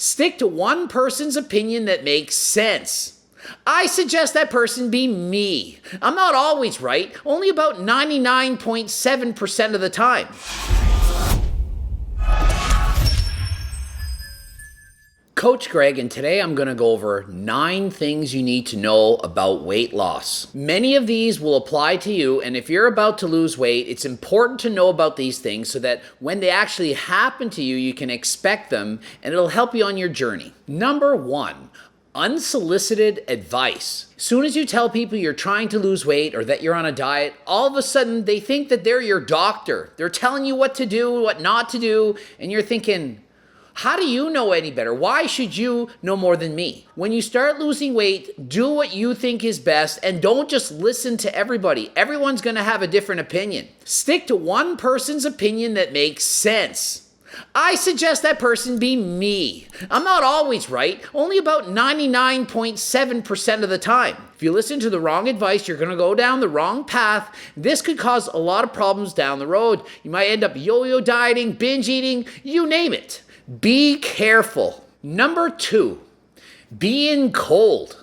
Stick to one person's opinion that makes sense. I suggest that person be me. I'm not always right, only about 99.7% of the time. Coach Greg, and today I'm going to go over 9 things you need to know about weight loss. Many of these will apply to you, and if you're about to lose weight, it's important to know about these things so that when they actually happen to you, you can expect them and it'll help you on your journey. Number 1, unsolicited advice. As soon as you tell people you're trying to lose weight or that you're on a diet, all of a sudden they think that they're your doctor. They're telling you what to do, what not to do, and you're thinking, how do you know any better? Why should you know more than me? When you start losing weight, do what you think is best and don't just listen to everybody. Everyone's going to have a different opinion. Stick to one person's opinion that makes sense. I suggest that person be me. I'm not always right, only about 99.7% of the time. If you listen to the wrong advice, you're going to go down the wrong path. This could cause a lot of problems down the road. You might end up yo-yo dieting, binge eating, you name it. Be careful. Number 2, being cold.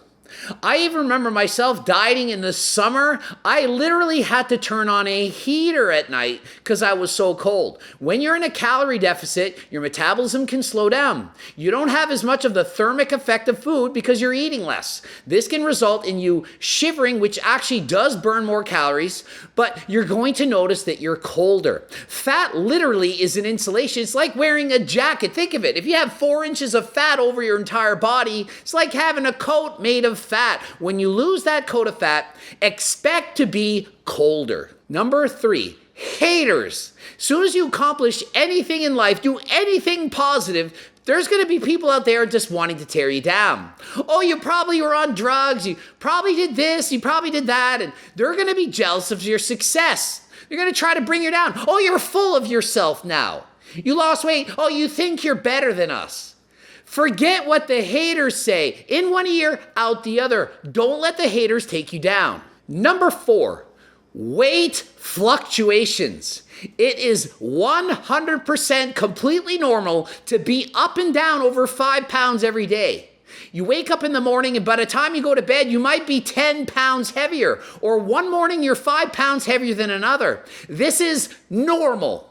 I even remember myself dieting in the summer. I literally had to turn on a heater at night because I was so cold. When you're in a calorie deficit, your metabolism can slow down. You don't have as much of the thermic effect of food because you're eating less. This can result in you shivering, which actually does burn more calories, but you're going to notice that you're colder. Fat literally is an insulation. It's like wearing a jacket. Think of it. If you have 4 inches of fat over your entire body, it's like having a coat made of fat. When you lose that coat of fat, expect to be colder. Number 3, haters. As soon as you accomplish anything in life, do anything positive, there's going to be people out there just wanting to tear you down. Oh, you probably were on drugs. You probably did this. You probably did that. And they're going to be jealous of your success. They're going to try to bring you down. Oh, you're full of yourself now. You lost weight. Oh, you think you're better than us. Forget what the haters say. In one ear, out the other. Don't let the haters take you down. Number 4, weight fluctuations. It is 100% completely normal to be up and down over 5 pounds every day. You wake up in the morning and by the time you go to bed, you might be 10 pounds heavier. Or one morning you're 5 pounds heavier than another. This is normal.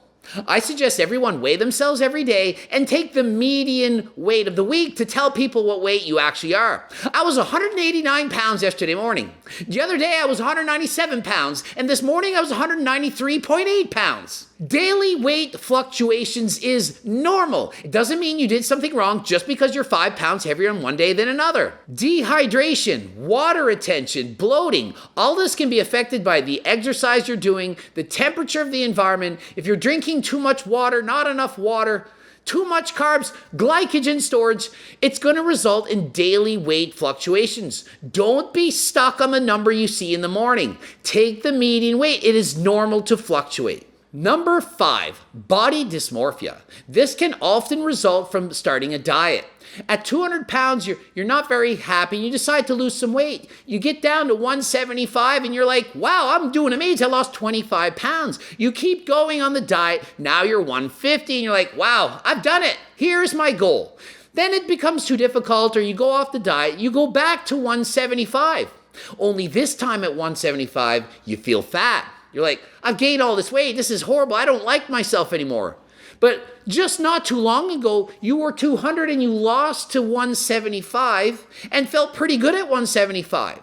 I suggest everyone weigh themselves every day and take the median weight of the week to tell people what weight you actually are. I was 189 pounds yesterday morning. The other day I was 197 pounds, and this morning I was 193.8 pounds. Daily weight fluctuations is normal. It doesn't mean you did something wrong just because you're 5 pounds heavier on one day than another. Dehydration, water retention, bloating, all this can be affected by the exercise you're doing, the temperature of the environment. If you're drinking too much water, not enough water, too much carbs, glycogen storage, it's going to result in daily weight fluctuations. Don't be stuck on the number you see in the morning. Take the median weight. It is normal to fluctuate. Number 5, body dysmorphia. This can often result from starting a diet. At 200 pounds, you're not very happy. You decide to lose some weight. You get down to 175 and you're like, wow, I'm doing amazing. I lost 25 pounds. You keep going on the diet. Now you're 150 and you're like, wow, I've done it. Here's my goal. Then it becomes too difficult or you go off the diet. You go back to 175. Only this time at 175, you feel fat. You're like, I've gained all this weight. This is horrible. I don't like myself anymore. But just not too long ago, you were 200 and you lost to 175 and felt pretty good at 175.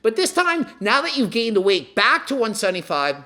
But this time, now that you've gained the weight back to 175,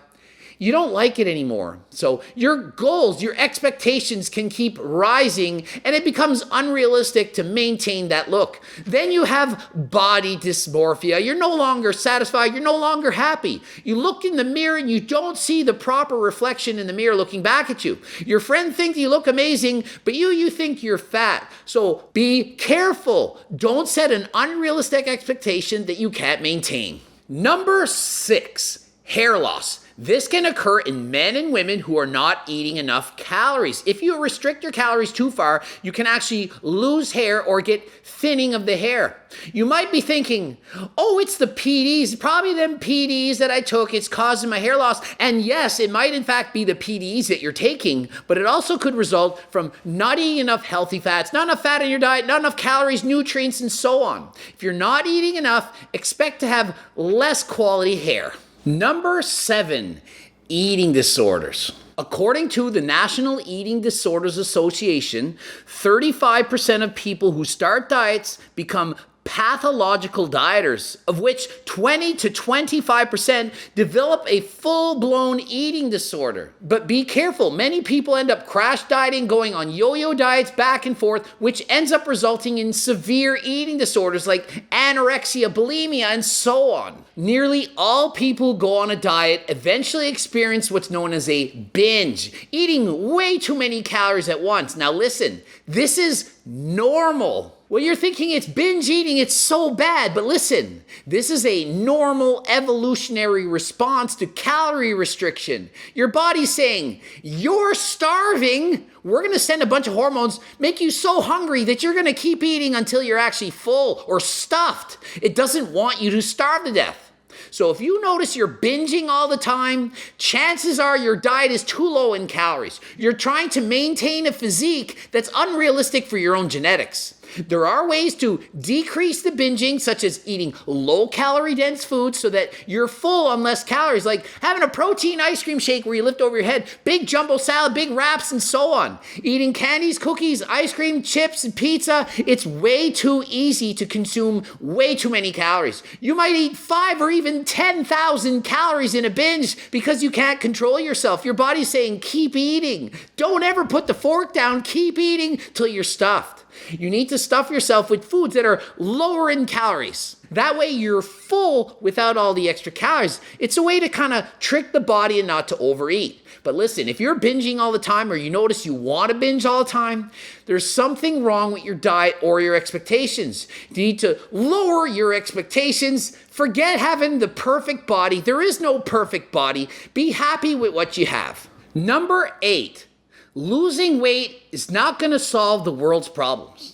you don't like it anymore. So your goals, your expectations can keep rising and it becomes unrealistic to maintain that look. Then you have body dysmorphia. You're no longer satisfied. You're no longer happy. You look in the mirror and you don't see the proper reflection in the mirror looking back at you. Your friend thinks you look amazing, but you think you're fat. So be careful. Don't set an unrealistic expectation that you can't maintain. Number 6. Hair loss. This can occur in men and women who are not eating enough calories. If you restrict your calories too far, you can actually lose hair or get thinning of the hair. You might be thinking, oh, it's the PDs, probably them PDs that I took, it's causing my hair loss. And yes, it might in fact be the PDs that you're taking, but it also could result from not eating enough healthy fats, not enough fat in your diet, not enough calories, nutrients, and so on. If you're not eating enough, expect to have less quality hair. Number 7, eating disorders. According to the National Eating Disorders Association, 35% of people who start diets become pathological dieters, of which 20 to 25% develop a full-blown eating disorder. But be careful, many people end up crash dieting, going on yo-yo diets back and forth, which ends up resulting in severe eating disorders like anorexia, bulimia, and so on. Nearly all people who go on a diet eventually experience what's known as a binge, eating way too many calories at once. Now listen, this is normal. Well, you're thinking it's binge eating, it's so bad, but listen, this is a normal evolutionary response to calorie restriction. Your body's saying, you're starving, we're gonna send a bunch of hormones, make you so hungry that you're gonna keep eating until you're actually full or stuffed. It doesn't want you to starve to death. So if you notice you're binging all the time, chances are your diet is too low in calories. You're trying to maintain a physique that's unrealistic for your own genetics. There are ways to decrease the binging, such as eating low-calorie dense foods so that you're full on less calories, like having a protein ice cream shake where you lift over your head, big jumbo salad, big wraps, and so on. Eating candies, cookies, ice cream, chips, and pizza, it's way too easy to consume way too many calories. You might eat 5 or even 10,000 calories in a binge because you can't control yourself. Your body's saying, keep eating. Don't ever put the fork down. Keep eating till you're stuffed. You need to stuff yourself with foods that are lower in calories. That way you're full without all the extra calories. It's a way to kind of trick the body and not to overeat. But listen, if you're binging all the time or you notice you want to binge all the time, there's something wrong with your diet or your expectations. You need to lower your expectations. Forget having the perfect body. There is no perfect body. Be happy with what you have. Number 8. Losing weight is not going to solve the world's problems.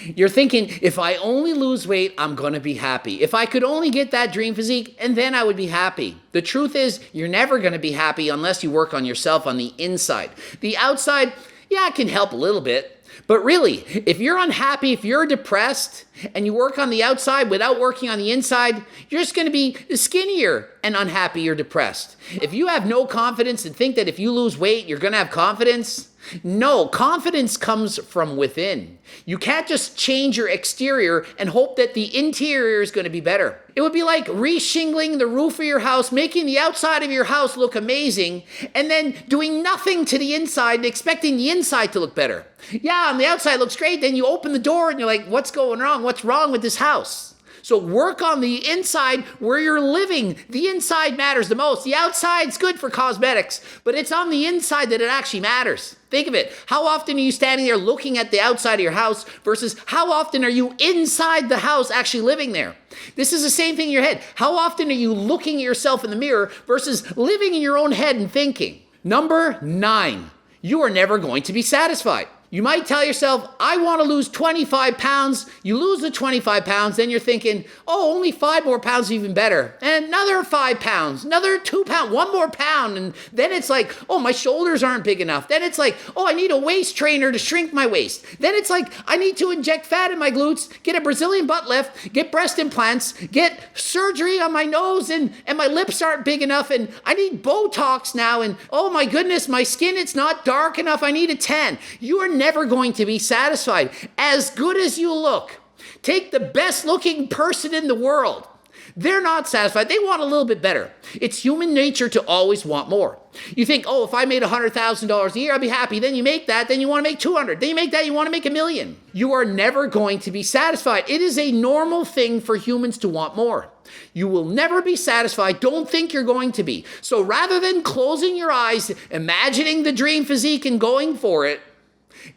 You're thinking, if I only lose weight, I'm going to be happy. If I could only get that dream physique, and then I would be happy. The truth is, you're never going to be happy unless you work on yourself on the inside. The outside, yeah, it can help a little bit. But really, if you're unhappy, if you're depressed, and you work on the outside without working on the inside, you're just going to be skinnier and unhappy or depressed. If you have no confidence and think that if you lose weight, you're going to have confidence, no, confidence comes from within. You can't just change your exterior and hope that the interior is going to be better. It would be like re-shingling the roof of your house, making the outside of your house look amazing, and then doing nothing to the inside and expecting the inside to look better. Yeah, on the outside looks great, then you open the door and you're like, what's going wrong? What's wrong with this house? So work on the inside where you're living. The inside matters the most. The outside's good for cosmetics, but it's on the inside that it actually matters. Think of it. How often are you standing there looking at the outside of your house versus how often are you inside the house actually living there? This is the same thing in your head. How often are you looking at yourself in the mirror versus living in your own head and thinking? Number 9, you are never going to be satisfied. You might tell yourself, I want to lose 25 pounds. You lose the 25 pounds, then you're thinking, oh, only 5 more pounds, even better. And another 5 pounds, another 2 pounds, 1 more pound. And then it's like, oh, my shoulders aren't big enough. Then it's like, oh, I need a waist trainer to shrink my waist. Then it's like, I need to inject fat in my glutes, get a Brazilian butt lift, get breast implants, get surgery on my nose, and my lips aren't big enough. And I need Botox now. And oh my goodness, my skin, it's not dark enough. I need a tan. You are never going to be satisfied. As good as you look, take the best looking person in the world. They're not satisfied. They want a little bit better. It's human nature to always want more. You think, oh, if I made $100,000 a year, I'd be happy. Then you make that, then you want to make 200. Then you make that, you want to make $1 million. You are never going to be satisfied. It is a normal thing for humans to want more. You will never be satisfied. Don't think you're going to be. So rather than closing your eyes, imagining the dream physique and going for it,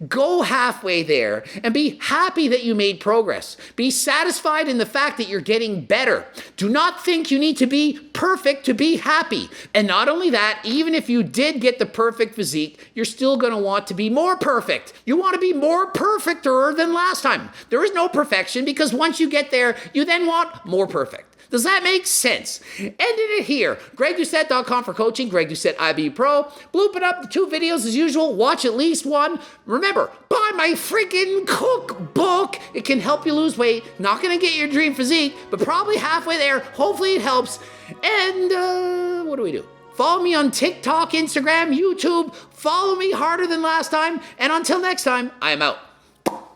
Go halfway there and be happy that you made progress. Be satisfied in the fact that you're getting better. Do not think you need to be perfect to be happy. And not only that, even if you did get the perfect physique, you're still going to want to be more perfect. You want to be more perfecter than last time. There is no perfection because once you get there, you then want more perfect. Does that make sense? Ending it here. GregDoucette.com for coaching. Greg Doucette, IB Pro. Bloop it up to 2 videos as usual. Watch at least one. Remember, buy my freaking cookbook. It can help you lose weight. Not going to get your dream physique, but probably halfway there. Hopefully it helps. And what do we do? Follow me on TikTok, Instagram, YouTube. Follow me harder than last time. And until next time, I am out.